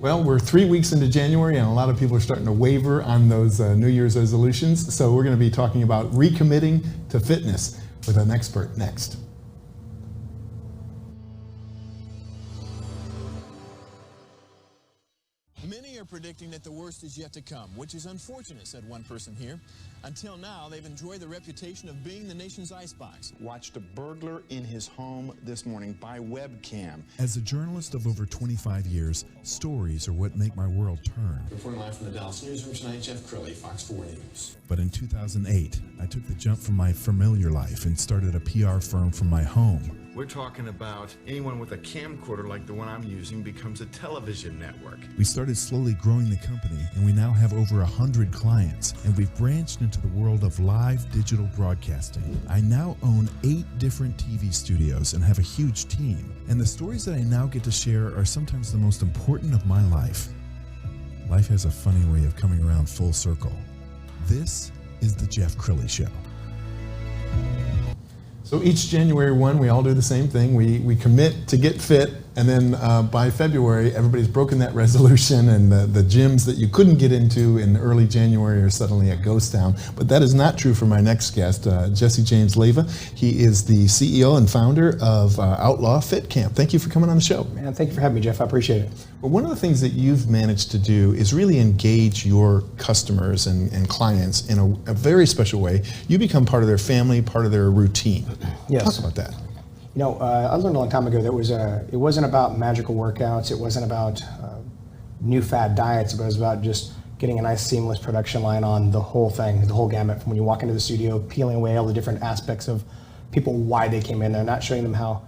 Well, we're 3 weeks into January, and a lot of people are starting to waver on those New Year's resolutions. So we're going to be talking about recommitting to fitness with an expert next. Many are predicting that the worst is yet to come, which is unfortunate, said one person here. Until now, they've enjoyed the reputation of being the nation's icebox. Watched a burglar in his home this morning by webcam. As a journalist of over 25 years, stories are what make my world turn. Reporting live from the Dallas newsroom tonight, Jeff Crilley, Fox 4 News. But in 2008, I took the jump from my familiar life and started a PR firm from my home. We're talking about anyone with a camcorder like the one I'm using becomes a television network. We started slowly growing the company, and we now have over 100 clients, and we've branched into the world of live digital broadcasting. I now own 8 different TV studios and have a huge team, and the stories that I now get to share are sometimes the most important of my life. Life has a funny way of coming around full circle. This is the Jeff Crilley Show. So each January 1, we all do the same thing. We commit to get fit, and then by February, everybody's broken that resolution, and the gyms that you couldn't get into in early January are suddenly a ghost town. But that is not true for my next guest, Jesse James Leyva. He is the CEO and founder of Outlaw Fit Camp. Thank you for coming on the show. Man, thank you for having me, Jeff. I appreciate it. Well, one of the things that you've managed to do is really engage your customers and clients in a very special way. You become part of their family, part of their routine. Yes. Talk about that. You know, I learned a long time ago that it wasn't about magical workouts. It wasn't about new fad diets. But it was about just getting a nice seamless production line on the whole thing, the whole gamut, from when you walk into the studio, peeling away all the different aspects of people, why they came in there, not showing them how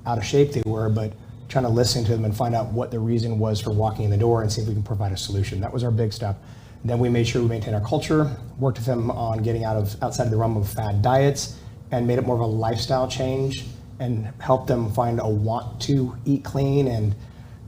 out of shape they were, but trying to listen to them and find out what the reason was for walking in the door and see if we can provide a solution. That was our big step. And then we made sure we maintained our culture, worked with them on getting outside of the realm of fad diets, and made it more of a lifestyle change and helped them find a want to eat clean and,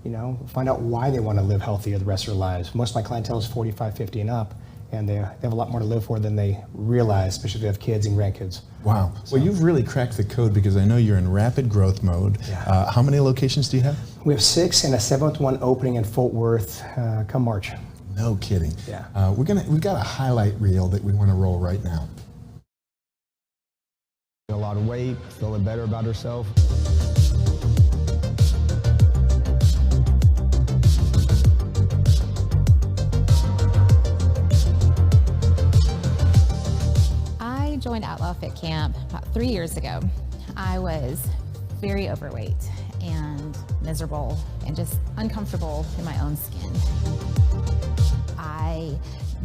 you know, find out why they want to live healthier the rest of their lives. Most of my clientele is 45, 50 and up, and they have a lot more to live for than they realize, especially if they have kids and grandkids. Wow. Well, you've really cracked the code because I know you're in rapid growth mode. Yeah. How many locations do you have? We have 6 and a 7th one opening in Fort Worth come March. No kidding. Yeah. We've got a highlight reel that we want to roll right now. A lot of weight, feeling better about herself. I joined Outlaw Fit Camp about 3 years ago. I was very overweight and miserable and just uncomfortable in my own skin. I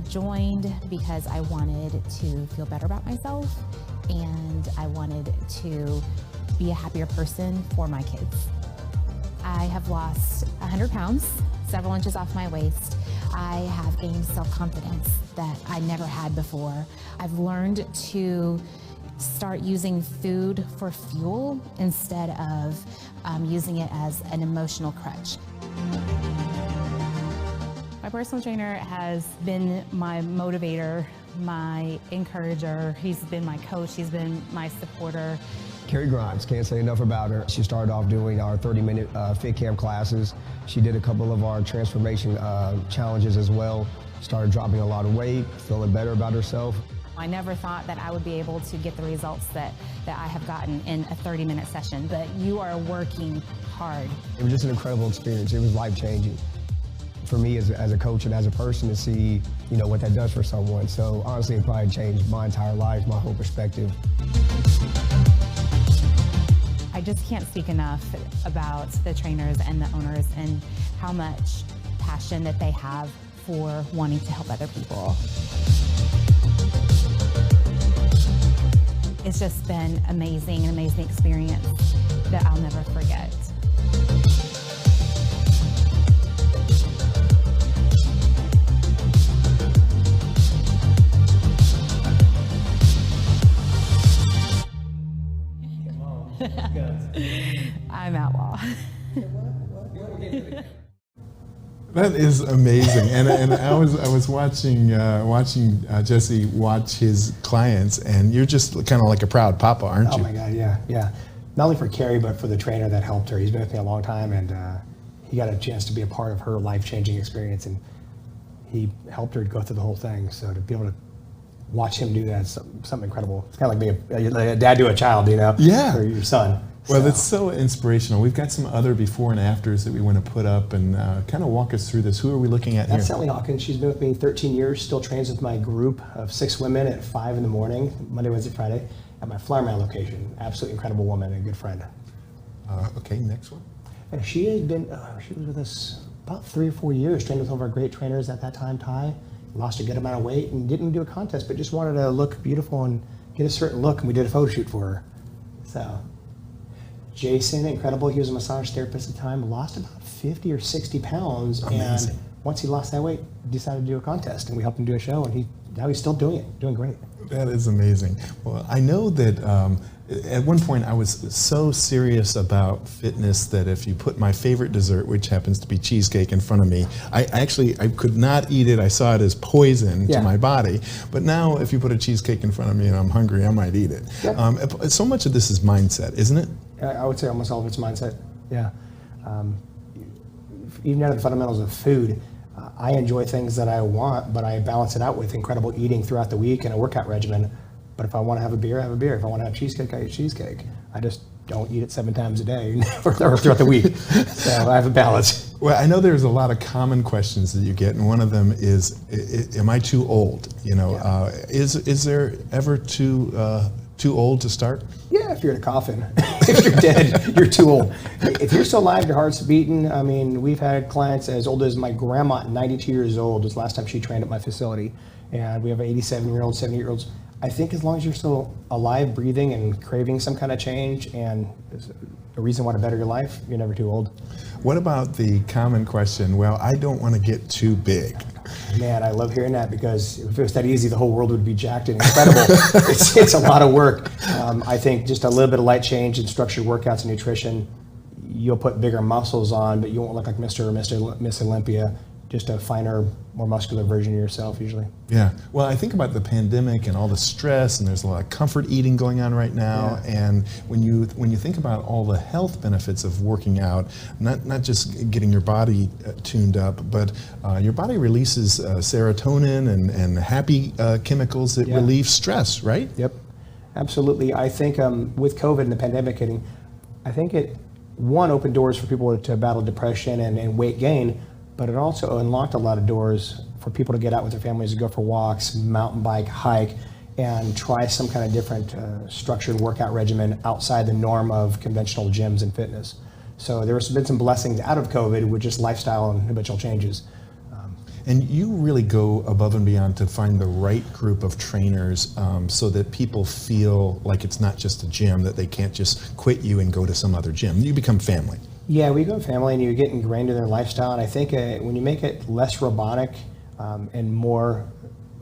joined because I wanted to feel better about myself, and I wanted to be a happier person for my kids. I have lost 100 pounds, several inches off my waist. I have gained self-confidence that I never had before. I've learned to start using food for fuel instead of using it as an emotional crutch. My personal trainer has been my motivator, my encourager. He's been my coach. He's been my supporter. Carrie Grimes, can't say enough about her. She started off doing our 30-minute Fit Camp classes. She did a couple of our transformation challenges as well. Started dropping a lot of weight, feeling better about herself. I never thought that I would be able to get the results that I have gotten in a 30-minute session, but you are working hard. It was just an incredible experience. It was life-changing for me as a coach and as a person to see, you know, what that does for someone. So honestly, it probably changed my entire life, my whole perspective. I just can't speak enough about the trainers and the owners and how much passion that they have for wanting to help other people. It's just been amazing, an amazing experience that I'll never forget. I'm Outlaw. That is amazing, and I was watching Jesse watch his clients, and you're just kind of like a proud papa, aren't you? Oh my God, yeah. Not only for Carrie, but for the trainer that helped her. He's been with me a long time, and he got a chance to be a part of her life-changing experience, and he helped her go through the whole thing. So to be able to watch him do that is something incredible. It's kind of like being a dad to a child, you know? Yeah. Or your son. Well, that's so inspirational. We've got some other before and afters that we want to put up, and kind of walk us through this. Who are we looking at here? That's Sally Hawkins. She's been with me 13 years, still trains with my group of 6 women at 5 in the morning, Monday, Wednesday, Friday, at my Flower Mound location. Absolutely incredible woman and a good friend. Okay, next one. And she had been, she was with us about 3 or 4 years, trained with one of our great trainers at that time, Ty. Lost a good amount of weight and didn't do a contest, but just wanted to look beautiful and get a certain look, and we did a photo shoot for her. So, Jason, incredible. He was a massage therapist at the time, lost about 50 or 60 pounds. Amazing. And once he lost that weight, decided to do a contest, and we helped him do a show, and now he's still doing it, doing great. That is amazing. Well, I know that at one point I was so serious about fitness that if you put my favorite dessert, which happens to be cheesecake, in front of me, I could not eat it. I saw it as poison to my body. But now if you put a cheesecake in front of me and I'm hungry, I might eat it. Yeah. So much of this is mindset, isn't it? I would say almost all of it's mindset. Yeah. Even out of the fundamentals of food, I enjoy things that I want, but I balance it out with incredible eating throughout the week and a workout regimen. But if I want to have a beer, I have a beer. If I want to have cheesecake, I eat cheesecake. I just don't eat it 7 times a day or throughout the week. So I have a balance. Well, I know there's a lot of common questions that you get, and one of them is, am I too old? You know, is there ever too old to start? Yeah, if you're in a coffin. If you're dead, you're too old. If you're still alive, your heart's beating. I mean, we've had clients as old as my grandma, 92 years old, was the last time she trained at my facility. And we have 87-year-olds, 70-year-olds. I think as long as you're still alive, breathing, and craving some kind of change and a reason why to better your life, you're never too old. What about the common question, well, I don't want to get too big? Man, I love hearing that, because if it was that easy, the whole world would be jacked and incredible. It's a lot of work. I think just a little bit of light change in structured workouts and nutrition, you'll put bigger muscles on, but you won't look like Mr. or Miss Olympia. Just a finer, more muscular version of yourself, usually. Yeah. Well, I think about the pandemic and all the stress, and there's a lot of comfort eating going on right now. Yeah. And when you think about all the health benefits of working out, not just getting your body tuned up, but your body releases serotonin and happy chemicals that relieve stress, right? Yep. Absolutely. I think with COVID and the pandemic hitting, I think it, one, opened doors for people to battle depression and weight gain, but it also unlocked a lot of doors for people to get out with their families, to go for walks, mountain bike, hike, and try some kind of different structured workout regimen outside the norm of conventional gyms and fitness. So there's been some blessings out of COVID with just lifestyle and habitual changes. And you really go above and beyond to find the right group of trainers so that people feel like it's not just a gym, that they can't just quit you and go to some other gym. You become family. Yeah, we go family, and you get ingrained in their lifestyle. And I think when you make it less robotic and more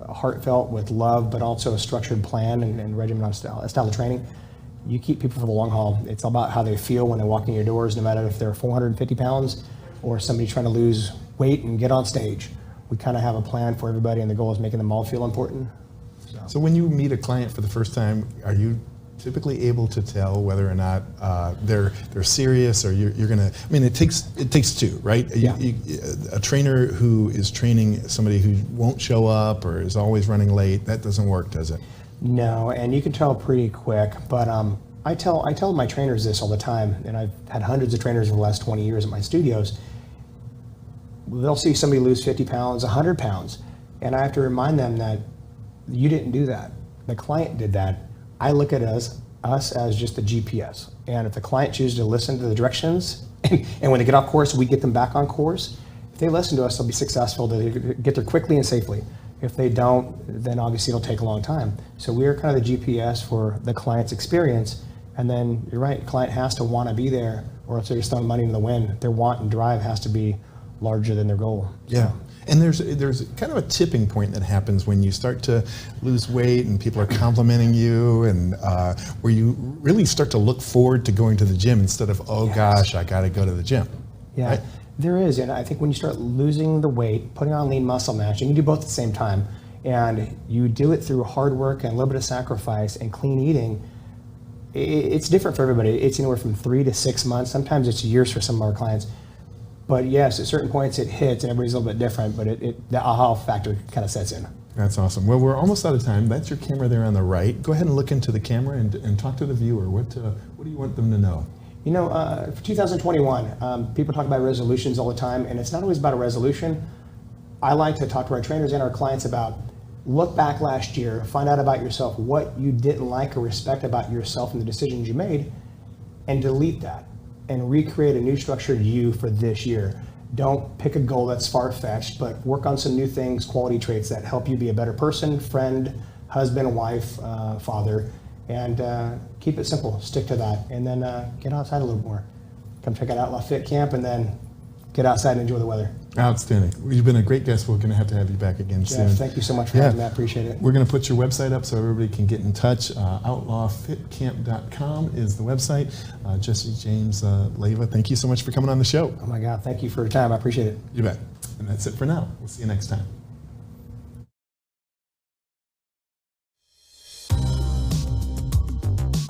heartfelt with love, but also a structured plan and regimen on style of training, you keep people for the long haul. It's all about how they feel when they walk in your doors, no matter if they're 450 pounds or somebody trying to lose weight and get on stage. We kind of have a plan for everybody, and the goal is making them all feel important. So when you meet a client for the first time, are you typically able to tell whether or not they're serious, or you're gonna? I mean, it takes two, right? Yeah. A trainer who is training somebody who won't show up or is always running late, that doesn't work, does it? No, and you can tell pretty quick. But I tell my trainers this all the time, and I've had hundreds of trainers over the last 20 years at my studios. They'll see somebody lose 50 pounds, 100 pounds, and I have to remind them that you didn't do that. The client did that. I look at us as just the GPS. And if the client chooses to listen to the directions, and when they get off course, we get them back on course. If they listen to us, they'll be successful to get there quickly and safely. If they don't, then obviously it'll take a long time. So we are kind of the GPS for the client's experience. And then you're right, the client has to want to be there, or else they're just throwing money in the wind. Their want and drive has to be larger than their goal. Yeah. And there's kind of a tipping point that happens when you start to lose weight and people are complimenting you, and where you really start to look forward to going to the gym instead of, oh gosh, I got to go to the gym. Yeah, right? There is. And I think when you start losing the weight, putting on lean muscle mass, you can do both at the same time. And you do it through hard work and a little bit of sacrifice and clean eating. It's different for everybody. It's anywhere from 3 to 6 months. Sometimes it's years for some of our clients. But yes, at certain points it hits and everybody's a little bit different, but the aha factor kind of sets in. That's awesome. Well, we're almost out of time. That's your camera there on the right. Go ahead and look into the camera and talk to the viewer. What do you want them to know? You know, for 2021, people talk about resolutions all the time, and it's not always about a resolution. I like to talk to our trainers and our clients about look back last year, find out about yourself, what you didn't like or respect about yourself and the decisions you made, and delete that and recreate a new structured you for this year. Don't pick a goal that's far-fetched, but work on some new things, quality traits that help you be a better person, friend, husband, wife, father, and keep it simple. Stick to that, and then get outside a little more. Come check out Outlaw Fit Camp, and then get outside and enjoy the weather. Outstanding. You've been a great guest. We're going to have you back again soon. Jeff, thank you so much for having me. I appreciate it. We're going to put your website up so everybody can get in touch. outlawfitcamp.com is the website. Jesse James Leyva, thank you so much for coming on the show. Oh my God, thank you for your time. I appreciate it. You bet. And that's it for now. We'll see you next time.